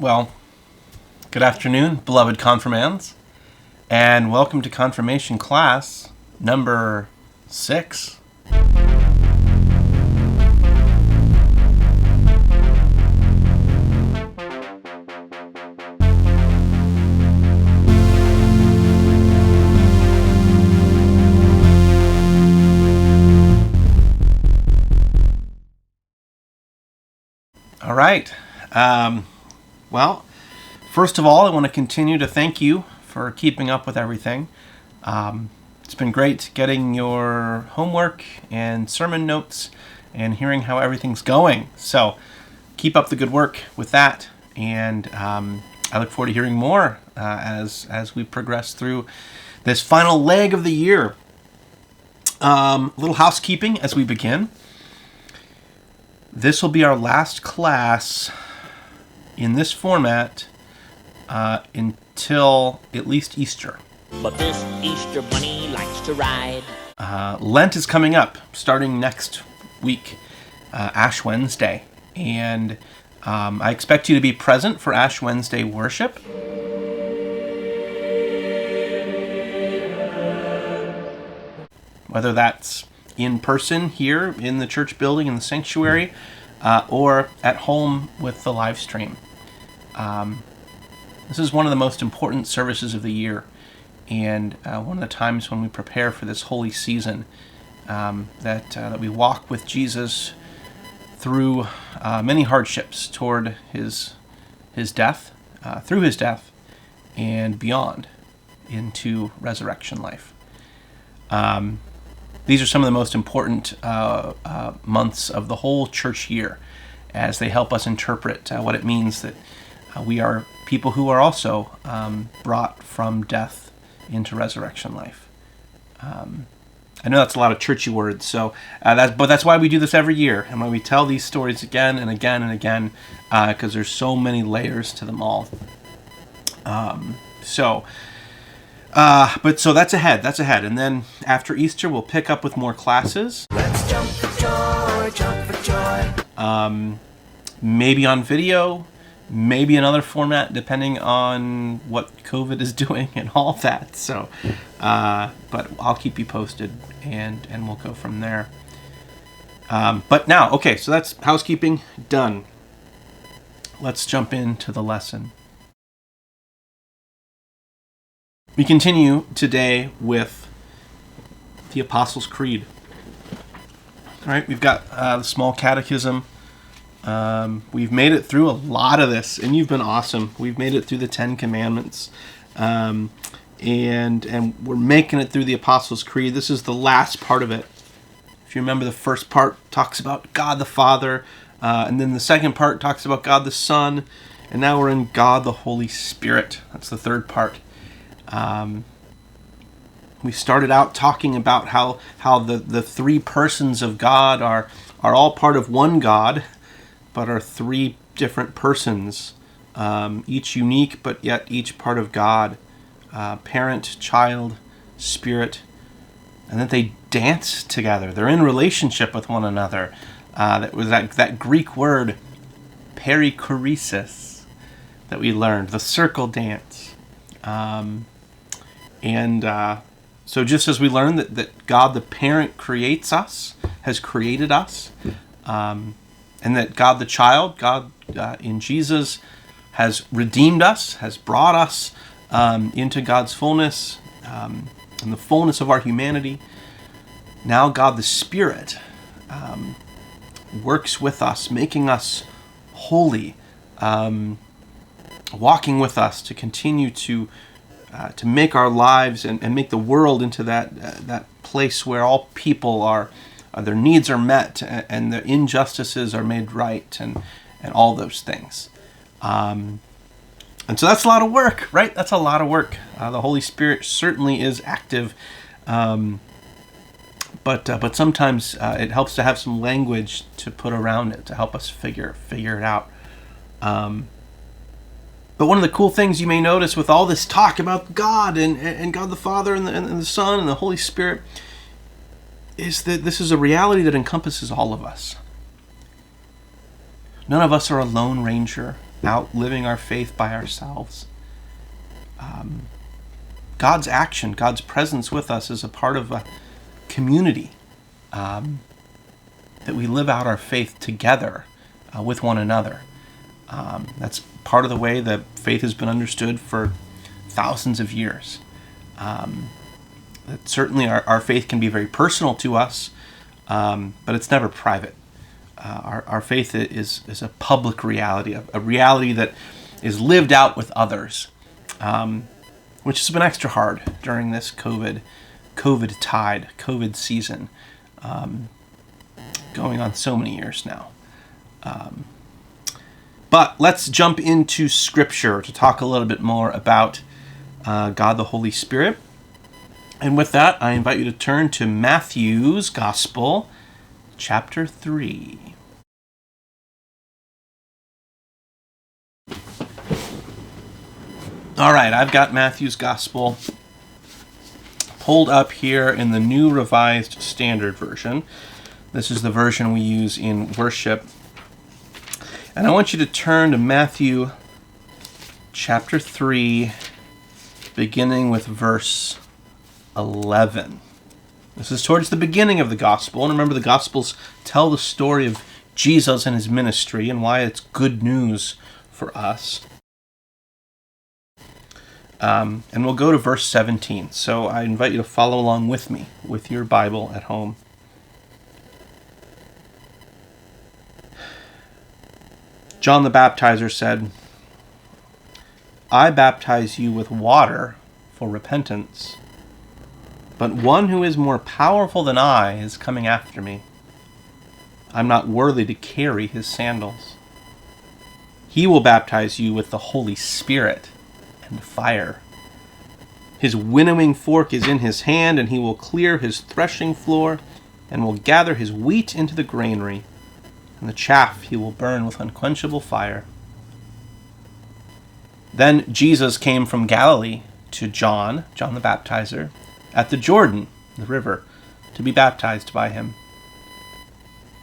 Well, good afternoon, beloved confirmands, and welcome to confirmation class number 6. All right. Well, first of all, I want to continue to thank you for keeping up with everything. It's been great getting your homework and sermon notes and hearing how everything's going. So keep up the good work with that, and I look forward to hearing more as we progress through this final leg of the year. A little housekeeping as we begin. This will be our last class in this format until at least Easter. But this Easter bunny likes to ride. Lent is coming up, starting next week, Ash Wednesday. And I expect you to be present for Ash Wednesday worship. Whether that's in person here in the church building in the sanctuary, or at home with the live stream. This is one of the most important services of the year, and one of the times when we prepare for this holy season, that we walk with Jesus through many hardships toward his death, through his death, and beyond into resurrection life. These are some of the most important months of the whole church year, as they help us interpret what it means that we are people who are also brought from death into resurrection life. I know that's a lot of churchy words, so but that's why we do this every year, and why we tell these stories again and again and again, because there's so many layers to them all. So that's ahead. And then after Easter, we'll pick up with more classes. Let's jump for joy, jump for joy. Maybe on video, maybe another format, depending on what COVID is doing and all that. So, but I'll keep you posted, and we'll go from there. But now, okay, so that's housekeeping done. Let's jump into the lesson. We continue today with the Apostles' Creed. All right, we've got the small catechism. We've made it through a lot of this, and you've been awesome. We've made it through the 10 Commandments, and we're making it through the Apostles' Creed. This is the last part of it. If you remember, the first part talks about God the Father, and then the second part talks about God the Son, and now we're in God the Holy Spirit. That's the third part. We started out talking about how the three persons of God are all part of one God, but are three different persons, each unique, but yet each part of God, parent, child, spirit, and that they dance together. They're in relationship with one another. That was that Greek word, perichoresis, that we learned, the circle dance. So just as we learned that God the parent creates us, has created us, and that God the child, God in Jesus, has redeemed us, has brought us into God's fullness, and the fullness of our humanity. Now God the Spirit works with us, making us holy, walking with us to continue to make our lives and make the world into that place where all people are, their needs are met, and the injustices are made right, and all those things. And so that's a lot of work, right? That's a lot of work. The Holy Spirit certainly is active, but sometimes it helps to have some language to put around it to help us figure it out. But one of the cool things you may notice with all this talk about God and God the Father and the Son and the Holy Spirit is that this is a reality that encompasses all of us. None of us are a lone ranger. out living our faith by ourselves. God's action, God's presence with us is a part of a community, that we live out our faith together with one another. That's part of the way that faith has been understood for thousands of years. That certainly our faith can be very personal to us, but it's never private. Our faith is a public reality, a reality that is lived out with others, which has been extra hard during this COVID tide, COVID season, going on so many years now. But let's jump into Scripture to talk a little bit more about God the Holy Spirit. And with that, I invite you to turn to Matthew's Gospel, chapter 3. All right, I've got Matthew's Gospel pulled up here in the New Revised Standard Version. This is the version we use in worship. And I want you to turn to Matthew chapter 3, beginning with verse 11. This is towards the beginning of the Gospel. And remember, the Gospels tell the story of Jesus and his ministry and why it's good news for us. And we'll go to verse 17. So I invite you to follow along with me with your Bible at home. John the Baptizer said, "I baptize you with water for repentance, but one who is more powerful than I is coming after me. I'm not worthy to carry his sandals. He will baptize you with the Holy Spirit and fire. His winnowing fork is in his hand, and he will clear his threshing floor and will gather his wheat into the granary, and the chaff he will burn with unquenchable fire." Then Jesus came from Galilee to John the Baptizer, at the Jordan, the river, to be baptized by him.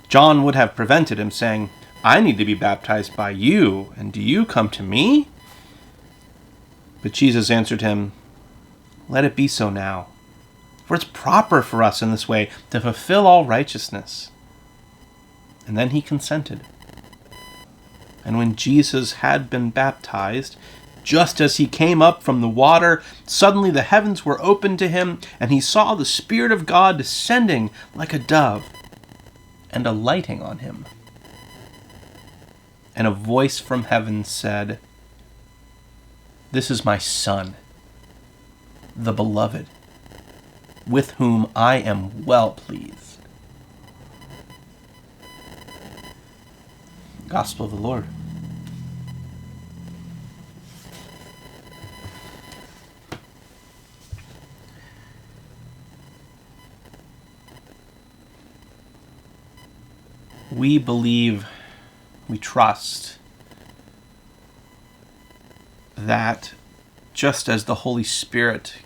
John would have prevented him, saying, "I need to be baptized by you, and do you come to me?" But Jesus answered him, "Let it be so now, for it's proper for us in this way to fulfill all righteousness." And then he consented. And when Jesus had been baptized, just as he came up from the water, suddenly the heavens were opened to him, and he saw the Spirit of God descending like a dove and alighting on him. And a voice from heaven said, "This is my Son, the Beloved, with whom I am well pleased." Gospel of the Lord. We believe, we trust that just as the Holy Spirit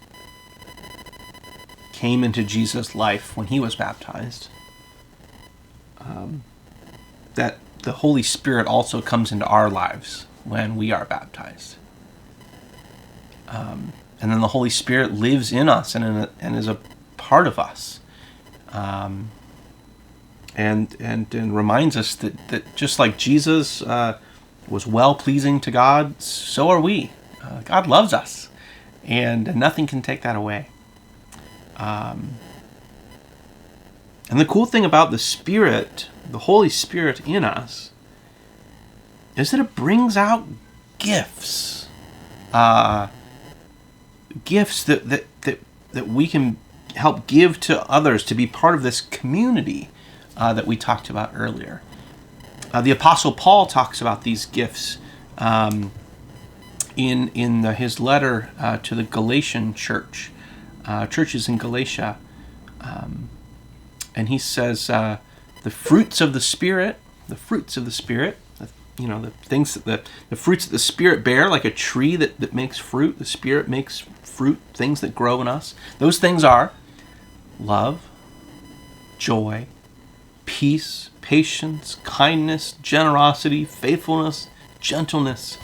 came into Jesus' life when he was baptized, that the Holy Spirit also comes into our lives when we are baptized. And then the Holy Spirit lives in us and is a part of us. And reminds us that just like Jesus was well-pleasing to God, so are we. God loves us, and nothing can take that away. And the cool thing about the Spirit, the Holy Spirit in us, is that it brings out gifts. Gifts that we can help give to others to be part of this community that we talked about earlier. The Apostle Paul talks about these gifts in his letter to the Galatian churches in Galatia. And he says, the fruits of the Spirit, the fruits that the Spirit bear, like a tree that makes fruit, the Spirit makes fruit, things that grow in us. Those things are love, joy, peace, patience, kindness, generosity, faithfulness, gentleness,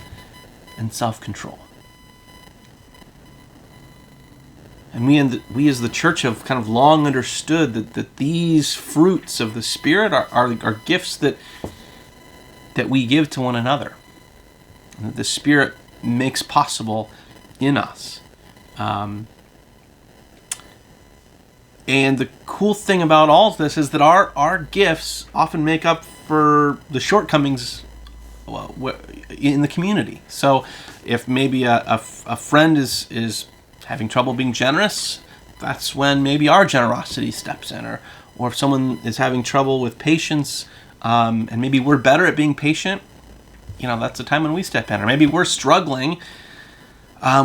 and self-control. And we as the church have kind of long understood that these fruits of the Spirit are gifts that we give to one another, and that the Spirit makes possible in us. And the cool thing about all of this is that our gifts often make up for the shortcomings in the community. So if maybe a friend is having trouble being generous, that's when maybe our generosity steps in. Or if someone is having trouble with patience, and maybe we're better at being patient, that's the time when we step in. Or maybe we're struggling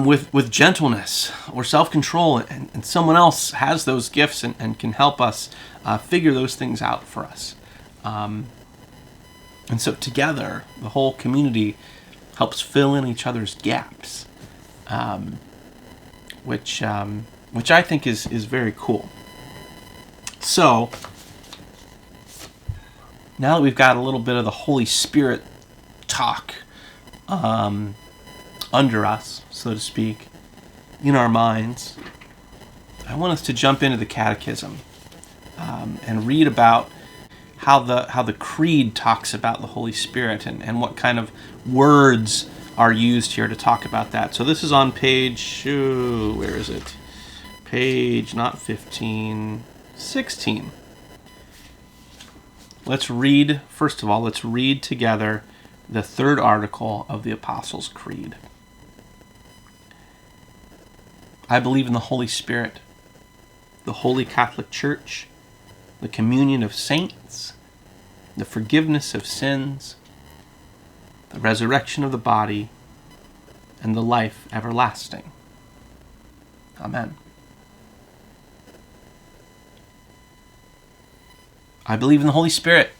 with gentleness or self-control, and someone else has those gifts and can help us figure those things out for us. And so together, the whole community helps fill in each other's gaps, which I think is very cool. So now that we've got a little bit of the Holy Spirit talk under us, so to speak, in our minds, I want us to jump into the Catechism and read about how the Creed talks about the Holy Spirit and what kind of words are used here to talk about that. So this is on page, where is it? Page, not 15, 16. Let's read together the third article of the Apostles' Creed. I believe in the Holy Spirit, the Holy Catholic Church, the communion of saints, the forgiveness of sins, the resurrection of the body, and the life everlasting. Amen. I believe in the Holy Spirit.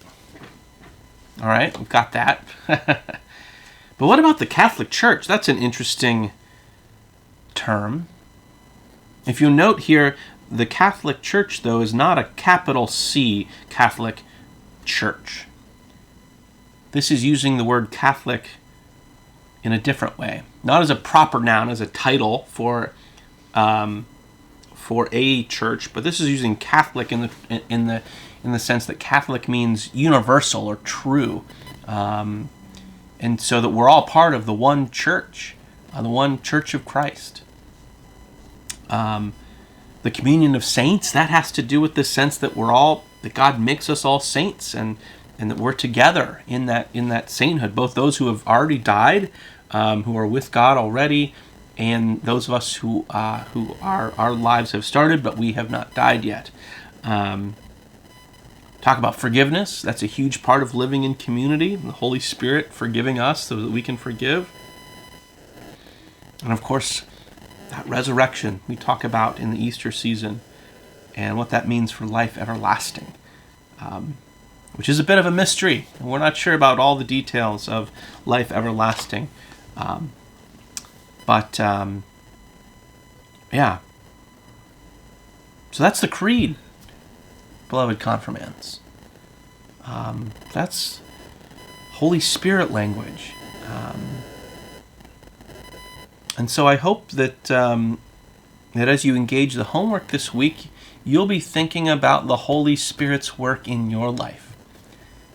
All right, we've got that. But what about the Catholic Church? That's an interesting term. If you note here, the Catholic Church, though, is not a capital C Catholic Church. This is using the word Catholic in a different way. Not as a proper noun, as a title for a church, but this is using Catholic in the sense that Catholic means universal or true. And so that we're all part of the one church of Christ. The communion of saints, that has to do with the sense that that God makes us all saints, and that we're together in that sainthood, both those who have already died, who are with God already, and those of us who our lives have started, but we have not died yet. Talk about forgiveness. That's a huge part of living in community. The Holy Spirit forgiving us so that we can forgive. And of course, that resurrection we talk about in the Easter season and what that means for life everlasting, which is a bit of a mystery. And we're not sure about all the details of life everlasting. Yeah. So that's the Creed, beloved confirmands. That's Holy Spirit language. And so I hope that as you engage the homework this week, you'll be thinking about the Holy Spirit's work in your life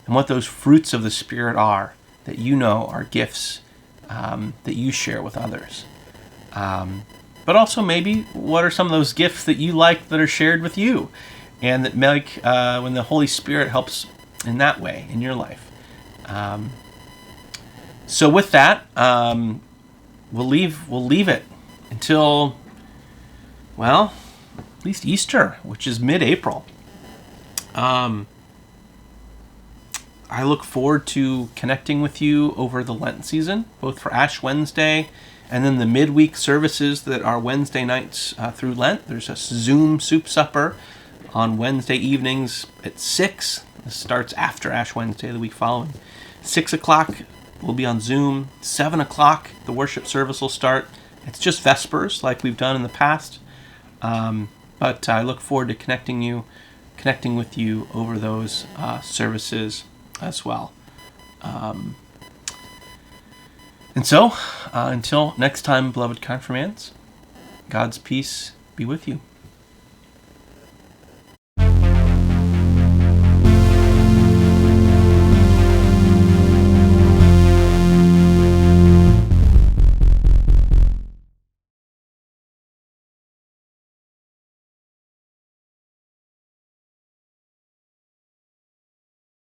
and what those fruits of the Spirit are that you know are gifts that you share with others. But also maybe what are some of those gifts that you like that are shared with you and that make when the Holy Spirit helps in that way in your life. So with that, we'll leave it until, well, at least Easter, which is mid-April. I look forward to connecting with you over the Lenten season, both for Ash Wednesday and then the midweek services that are Wednesday nights through Lent. There's a Zoom soup supper on Wednesday evenings at 6. This starts after Ash Wednesday, the week following. 6 o'clock, we'll be on Zoom. 7 o'clock, the worship service will start. It's just Vespers, like we've done in the past. But I look forward to connecting with you over those services as well. And so, until next time, beloved confirmands, God's peace be with you.